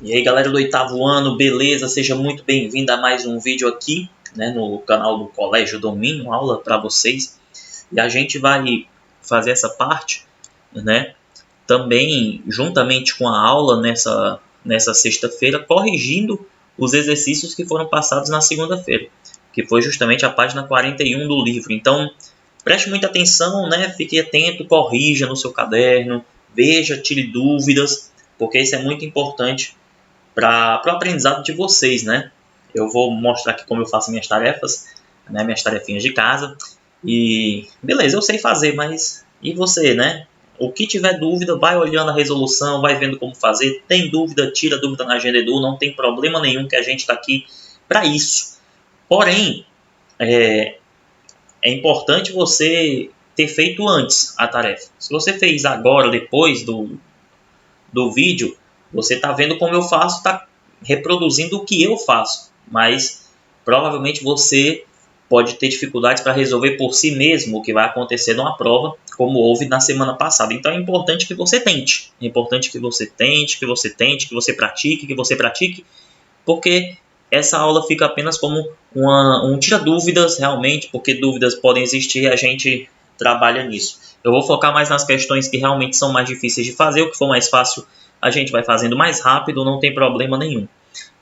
E aí galera do oitavo ano, beleza? Seja muito bem-vindo a mais um vídeo aqui, né, no canal do Colégio Domínio, aula para vocês. E a gente vai fazer essa parte, né, também juntamente com a aula nessa sexta-feira, corrigindo os exercícios que foram passados na segunda-feira, que foi justamente a página 41 do livro. Então, preste muita atenção, né? Fique atento, corrija no seu caderno, veja, tire dúvidas, porque isso é muito importante para o aprendizado de vocês, né? Eu vou mostrar aqui como eu faço minhas tarefas, né? Minhas tarefinhas de casa. E beleza, eu sei fazer, mas e você, né? O que tiver dúvida, vai olhando a resolução, vai vendo como fazer. Tem dúvida, tira a dúvida na Agenda Edu, não tem problema nenhum que a gente está aqui para isso. Porém, é importante você ter feito antes a tarefa. Se você fez agora, depois do vídeo, você está vendo como eu faço, está reproduzindo o que eu faço, mas provavelmente você pode ter dificuldades para resolver por si mesmo o que vai acontecer numa prova, como houve na semana passada. Então é importante que você tente, é importante que você tente, que você tente, que você pratique, porque essa aula fica apenas como um tira-dúvidas realmente, porque dúvidas podem existir e a gente trabalha nisso. Eu vou focar mais nas questões que realmente são mais difíceis de fazer, o que for mais fácil a gente vai fazendo mais rápido, não tem problema nenhum.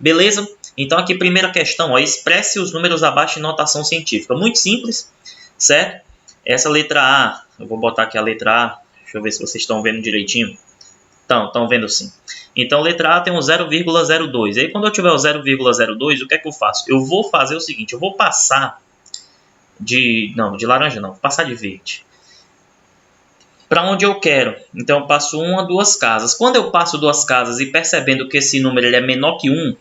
Beleza? Então aqui primeira questão, ó, expresse os números abaixo em notação científica. Muito simples, certo? Essa letra A, eu vou botar aqui a letra A, deixa eu ver se vocês estão vendo direitinho. Estão vendo sim. Então, letra A tem um 0,02. Aí, quando eu tiver o 0,02, o que é que eu faço? Eu vou fazer o seguinte, eu vou passar de laranja não, vou passar de verde. Para onde eu quero? Então, eu passo uma, duas casas. Quando eu passo duas casas e percebendo que esse número ele é menor que 1,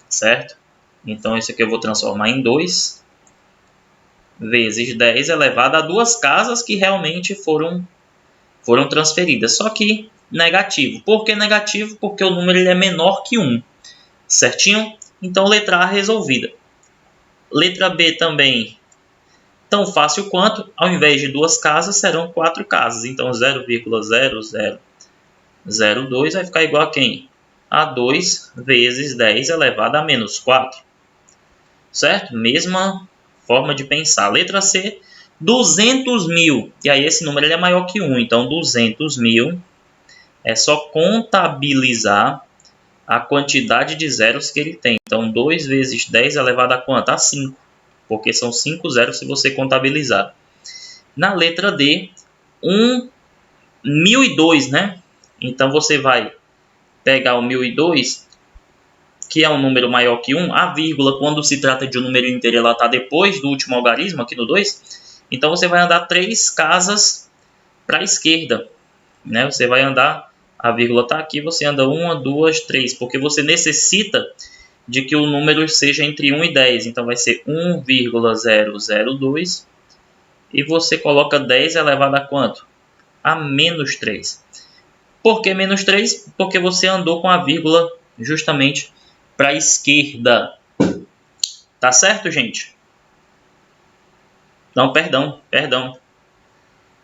certo? Então, esse aqui eu vou transformar em 2 vezes 10 elevado a duas casas que realmente foram transferidas. Só que negativo. Por que negativo? Porque o número ele é menor que 1. Certinho? Então, letra A resolvida. Letra B também tão fácil quanto. Ao invés de duas casas, serão quatro casas. Então, 0,0002 vai ficar igual a quem? A 2 vezes 10 elevado a menos 4. Certo? Mesma forma de pensar. Letra C, 200 mil. E aí, esse número ele é maior que 1. Então, 200 mil é só contabilizar a quantidade de zeros que ele tem. Então, 2 vezes 10 elevado a quanto? A 5. Porque são 5 zeros se você contabilizar. Na letra D, 1002, né? Então, você vai pegar o 1002, que é um número maior que 1. A vírgula, quando se trata de um número inteiro, ela está depois do último algarismo, aqui no 2. Então, você vai andar 3 casas para a esquerda, né? Você vai andar, a vírgula está aqui, você anda 1, 2, 3, porque você necessita de que o número seja entre 1 e 10. Então, vai ser 1,002 e você coloca 10 elevado a quanto? A menos 3. Por que menos 3? Porque você andou com a vírgula justamente para a esquerda. Tá certo, gente? Não, perdão.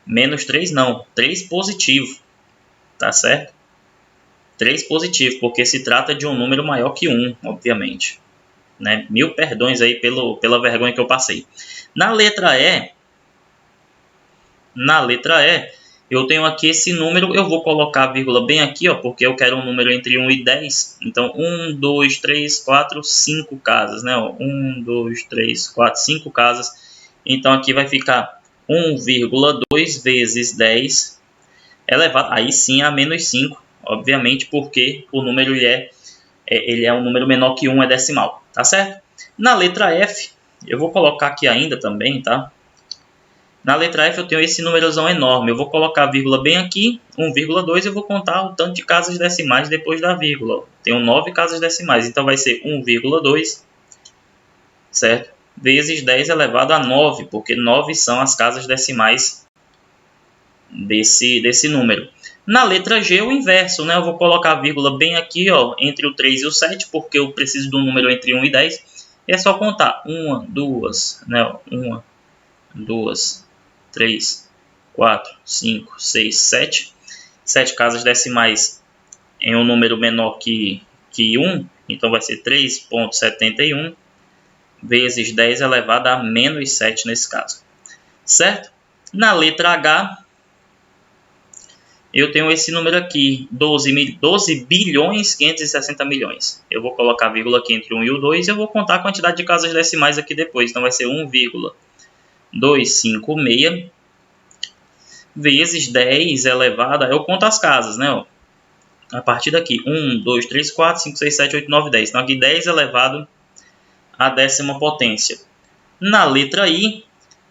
Menos 3 não, 3 positivo. Tá certo? 3 positivo, porque se trata de um número maior que 1, obviamente. Né? Mil perdões aí pela vergonha que eu passei. Na letra E, eu tenho aqui esse número, eu vou colocar a vírgula bem aqui, ó, porque eu quero um número entre 1 e 10. Então, 1, 2, 3, 4, 5 casas, né? 1, 2, 3, 4, 5 casas. Então, aqui vai ficar 1,2 vezes 10 elevado, aí sim a menos 5, obviamente, porque o número ele é um número menor que 1, é decimal, tá certo? Na letra F, eu vou colocar aqui ainda também, tá? Na letra F eu tenho esse númerozão enorme, eu vou colocar a vírgula bem aqui, 1,2, eu vou contar o tanto de casas decimais depois da vírgula. Tenho 9 casas decimais, então vai ser 1,2, certo? Vezes 10 elevado a 9, porque 9 são as casas decimais desse número. Na letra G, o inverso, né? Eu vou colocar a vírgula bem aqui, ó, entre o 3 e o 7, porque eu preciso de um número entre 1 e 10. E é só contar 1, 2, né? 1, 2, 3, 4, 5, 6, 7. 7 casas decimais em um número menor que que 1, então vai ser 3,71 vezes 10 elevado a menos 7 nesse caso, certo? Na letra H, eu tenho esse número aqui, 12 bilhões 560 milhões. Eu vou colocar a vírgula aqui entre 1 e o 2 e eu vou contar a quantidade de casas decimais aqui depois. Então vai ser 1,256 vezes 10 elevado a... Eu conto as casas, né? Ó. A partir daqui, 1, 2, 3, 4, 5, 6, 7, 8, 9, 10. Então aqui 10 elevado à décima potência. Na letra I,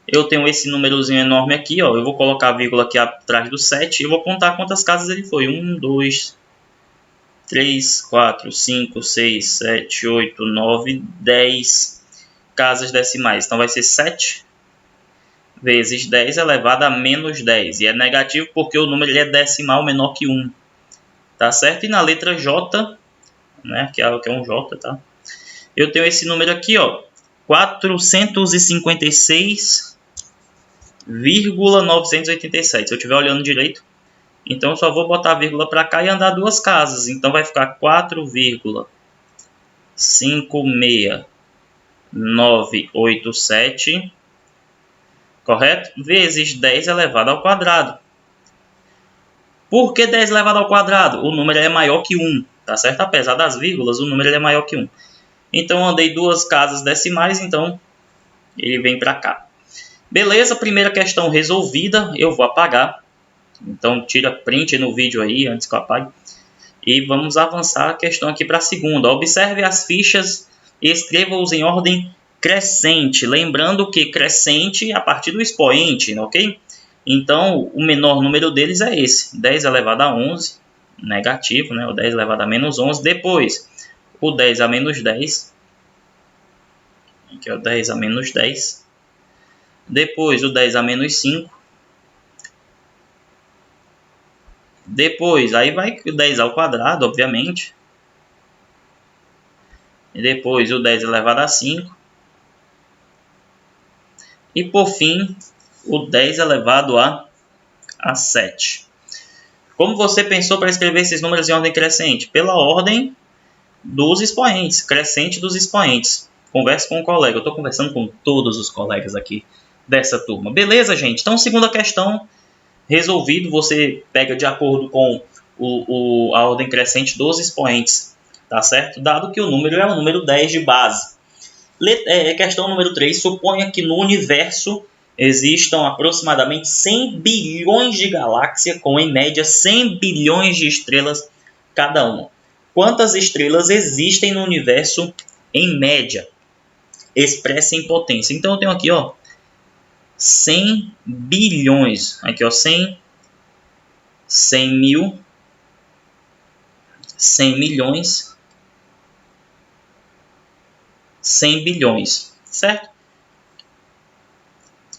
eu tenho esse númerozinho enorme aqui, ó. Eu vou colocar a vírgula aqui atrás do 7 e vou contar quantas casas ele foi. 1, 2, 3, 4, 5, 6, 7, 8, 9, 10 casas decimais. Então vai ser 7 vezes 10 elevado a menos 10. E é negativo porque o número ele é decimal menor que 1. Tá certo? E na letra J, né, que é um J, tá? Eu tenho esse número aqui, ó. 456,987. Se eu estiver olhando direito, então eu só vou botar a vírgula para cá e andar duas casas. Então vai ficar 4,56987, correto? Vezes 10 elevado ao quadrado. Por que 10 elevado ao quadrado? O número é maior que 1, tá certo? Apesar das vírgulas, o número é maior que 1. Então eu andei duas casas decimais, então ele vem para cá. Beleza, primeira questão resolvida, eu vou apagar. Então tira print no vídeo aí, antes que eu apague. E vamos avançar a questão aqui para a segunda. Observe as fichas e escreva-os em ordem crescente. Lembrando que crescente a partir do expoente, ok? Então o menor número deles é esse, 10 elevado a 11, negativo, né? O 10 elevado a menos 11. Depois o 10 a menos 10. Aqui é o 10 a menos 10. Depois o 10 a menos 5. Depois, aí vai o 10 ao quadrado, obviamente. E depois o 10 elevado a 5. E por fim, o 10 elevado a 7. Como você pensou para escrever esses números em ordem crescente? Pela ordem dos expoentes, crescente dos expoentes. Converse com o colega. Eu estou conversando com todos os colegas aqui dessa turma. Beleza, gente? Então, segunda questão resolvido. Você pega de acordo com a ordem crescente dos expoentes, tá certo? Dado que o número é o número 10 de base. Questão número 3. Suponha que no universo existam aproximadamente 100 bilhões de galáxias com, em média, 100 bilhões de estrelas cada uma. Quantas estrelas existem no universo em média? Expressa em potência. Então eu tenho aqui, ó, 100 bilhões. Aqui, ó, 100 mil, 100 milhões, 100 bilhões, certo?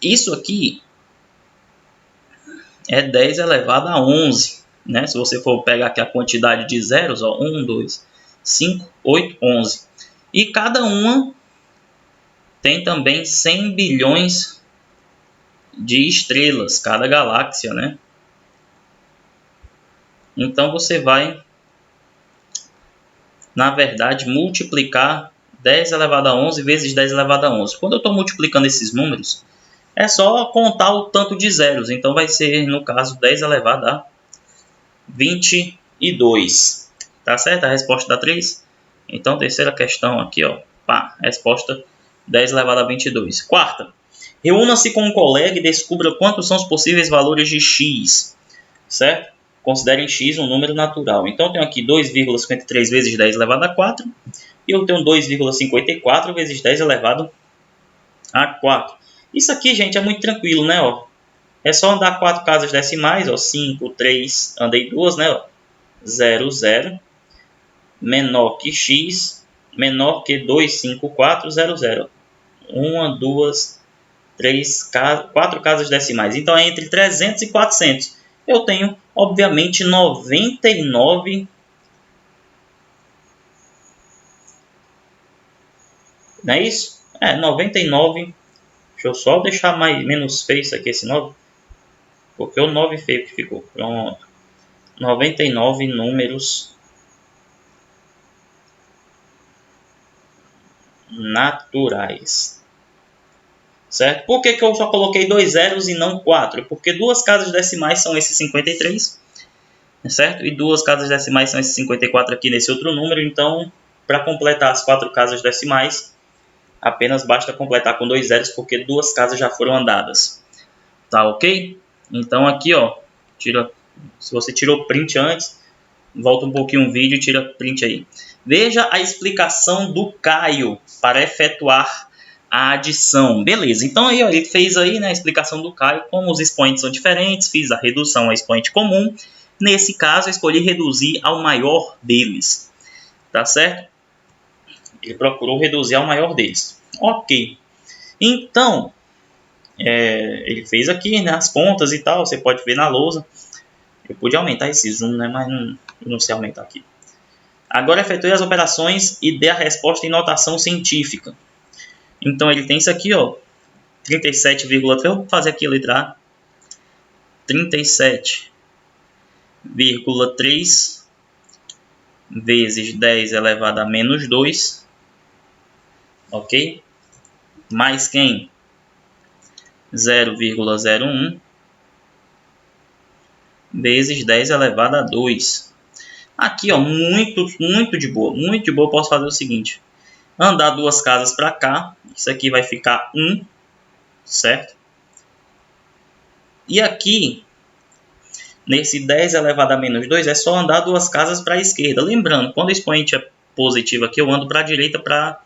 Isso aqui é 10 elevado a 11, né? Se você for pegar aqui a quantidade de zeros, ó, 1, 2, 5, 8, 11. E cada uma tem também 100 bilhões de estrelas, cada galáxia, né? Então você vai, na verdade, multiplicar 10 elevado a 11 vezes 10 elevado a 11. Quando eu estou multiplicando esses números, é só contar o tanto de zeros. Então vai ser, no caso, 10 elevado a 22. Tá certo? A resposta dá 3. Então, terceira questão aqui, ó. Pá, resposta 10 elevado a 22. Quarta. Reúna-se com um colega e descubra quantos são os possíveis valores de x. Certo? Considerem x um número natural. Então, eu tenho aqui 2,53 vezes 10 elevado a 4. E eu tenho 2,54 vezes 10 elevado a 4. Isso aqui, gente, é muito tranquilo, né? Ó, é só andar 4 casas decimais, ó, 5, 3, andei 2, né? Ó, 0, 0, menor que x, menor que 2, 5, 4, 0, 0. 1, 2, 3, 4 casas decimais. Então, é entre 300 e 400. Eu tenho, obviamente, 99... Não é isso? 99... Deixa eu só deixar menos feio isso aqui, esse 9. Porque o 9 feio que ficou. Pronto. 99 números naturais. Certo? Por que eu só coloquei 2 zeros e não 4? Porque duas casas decimais são esses 53, certo? E duas casas decimais são esses 54 aqui nesse outro número. Então, para completar as 4 casas decimais, apenas basta completar com 2 zeros, porque duas casas já foram andadas. Tá ok? Então aqui, ó, se você tirou print antes, volta um pouquinho o vídeo e tira print aí. Veja a explicação do Caio para efetuar a adição. Beleza, então aí ó, ele fez aí, né, a explicação do Caio, como os expoentes são diferentes, fiz a redução ao expoente comum. Nesse caso, eu escolhi reduzir ao maior deles. Tá certo? Ele procurou reduzir ao maior deles. Ok. Então, ele fez aqui, né, as contas e tal, você pode ver na lousa. Eu pude aumentar esse zoom, né, mas não sei aumentar aqui. Agora efetue as operações e dê a resposta em notação científica. Então ele tem isso aqui, ó, 37,3, eu vou fazer aqui a letra A, 37,3 vezes 10 elevado a menos 2, ok? Mais quem? 0,01 vezes 10 elevado a 2. Aqui, ó, muito de boa. Muito de boa, eu posso fazer o seguinte. Andar duas casas para cá. Isso aqui vai ficar 1, certo? E aqui, nesse 10 elevado a menos 2, é só andar duas casas para a esquerda. Lembrando, quando o expoente é positivo aqui, eu ando para a direita para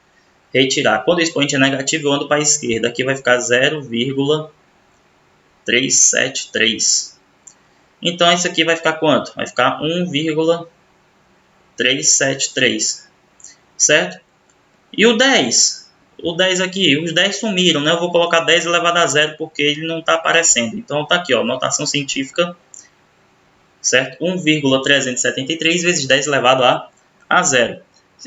retirar. Quando o expoente é negativo, eu ando para a esquerda. Aqui vai ficar 0,373. Então, isso aqui vai ficar quanto? Vai ficar 1,373, certo? E o 10? O 10 aqui, os 10 sumiram, né? Eu vou colocar 10 elevado a 0 porque ele não está aparecendo. Então, está aqui, ó, notação científica, certo? 1,373 vezes 10 elevado a 0.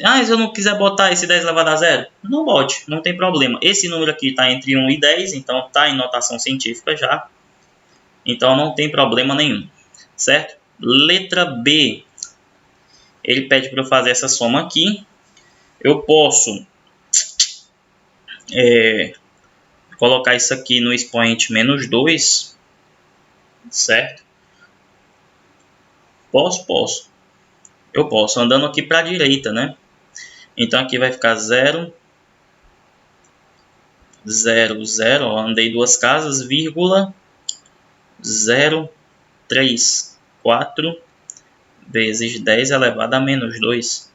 Ah, se eu não quiser botar esse 10 elevado a 0, não bote, não tem problema. Esse número aqui está entre 1 e 10, então está em notação científica já. Então, não tem problema nenhum, certo? Letra B. Ele pede para eu fazer essa soma aqui. Eu posso colocar isso aqui no expoente menos 2, certo? Posso. Eu posso, andando aqui para a direita, né? Então, aqui vai ficar 0, 0, 0. Ó, andei duas casas, vírgula, 0, 3, 4 vezes 10 elevado a menos 2.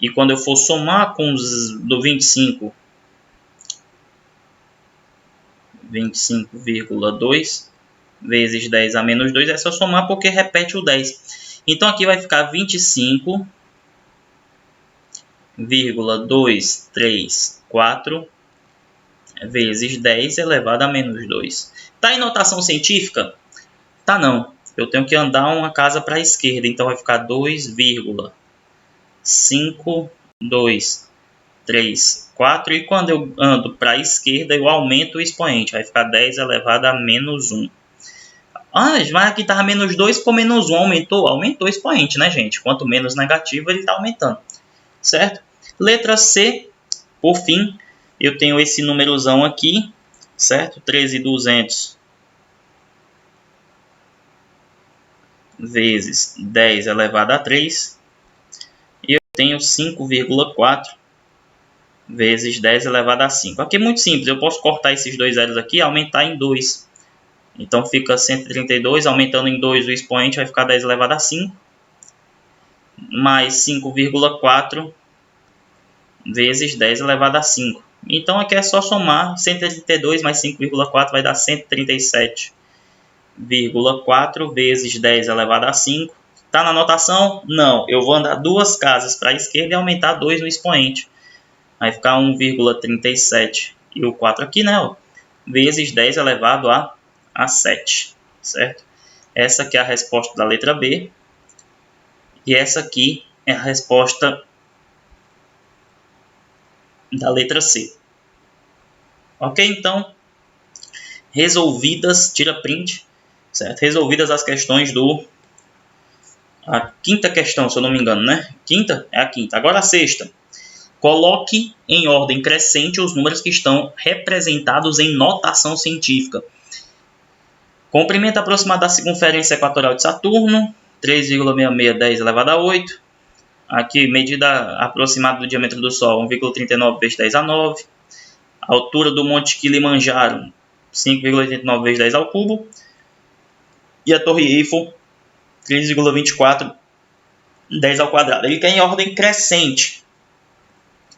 E quando eu for somar com os do 25,2 vezes 10 a menos 2, é só somar porque repete o 10. Então aqui vai ficar 25,234 vezes 10 elevado a menos 2. Tá em notação científica? Tá não. Eu tenho que andar uma casa para a esquerda, então vai ficar 2,5234. E quando eu ando para a esquerda, eu aumento o expoente, vai ficar 10 elevado a menos 1. Ah, mas aqui estava menos 2, ficou menos 1, aumentou o expoente, né, gente? Quanto menos negativo, ele está aumentando, certo? Letra C, por fim, eu tenho esse númerozão aqui, certo? 13.200 vezes 10 elevado a 3. E eu tenho 5,4 vezes 10 elevado a 5. Aqui é muito simples, eu posso cortar esses dois zeros aqui e aumentar em 2. Então fica 132, aumentando em 2 o expoente vai ficar 10 elevado a 5. Mais 5,4 vezes 10 elevado a 5. Então aqui é só somar 132 mais 5,4 vai dar 137,4 vezes 10 elevado a 5. Está na anotação? Não. Eu vou andar duas casas para a esquerda e aumentar 2 no expoente. Vai ficar 1,37 e o 4 aqui, né? Ó, vezes 10 elevado a 7, certo? Essa aqui é a resposta da letra B. E essa aqui é a resposta da letra C. Ok? Então, resolvidas, tira print, certo? Resolvidas as questões a quinta questão, se eu não me engano, né? Quinta? É a quinta. Agora a sexta. Coloque em ordem crescente os números que estão representados em notação científica. Comprimento aproximado da circunferência equatorial de Saturno, 3,6610 elevado a 8. Aqui, medida aproximada do diâmetro do Sol, 1,39 vezes 10 a 9. Altura do Monte Kilimanjaro, 5,89 vezes 10 ao cubo. E a Torre Eiffel, 3,24 10 ao quadrado. Ele quer em ordem crescente.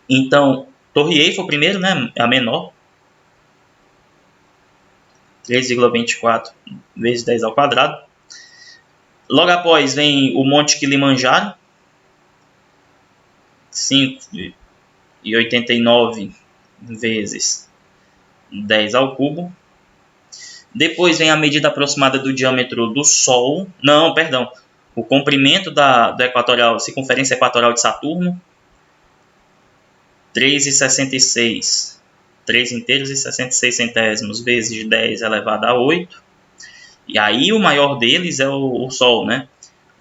Então, Torre Eiffel primeiro, né, é a menor. 3,24 vezes 10 ao quadrado. Logo após vem o Monte Kilimanjaro, 5,89 vezes 10 ao cubo. Depois vem a medida aproximada do diâmetro do Sol. Não, perdão. O comprimento da circunferência equatorial de Saturno. 3,66. 3 inteiros e 66 centésimos vezes 10 elevado a 8. E aí o maior deles é o Sol, né?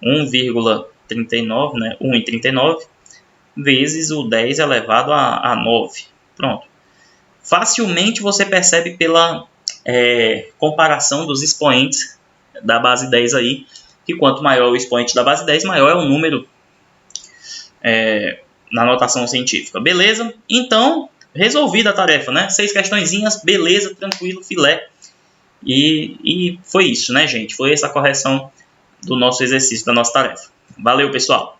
1,39, né? 1,39 vezes o 10 elevado a 9. Pronto. Facilmente você percebe pela comparação dos expoentes da base 10 aí, que quanto maior o expoente da base 10, maior é o número na notação científica. Beleza? Então, resolvida a tarefa, né? 6 questõezinhas, beleza, tranquilo, filé. E foi isso, né, gente? Foi essa a correção do nosso exercício, da nossa tarefa. Valeu, pessoal!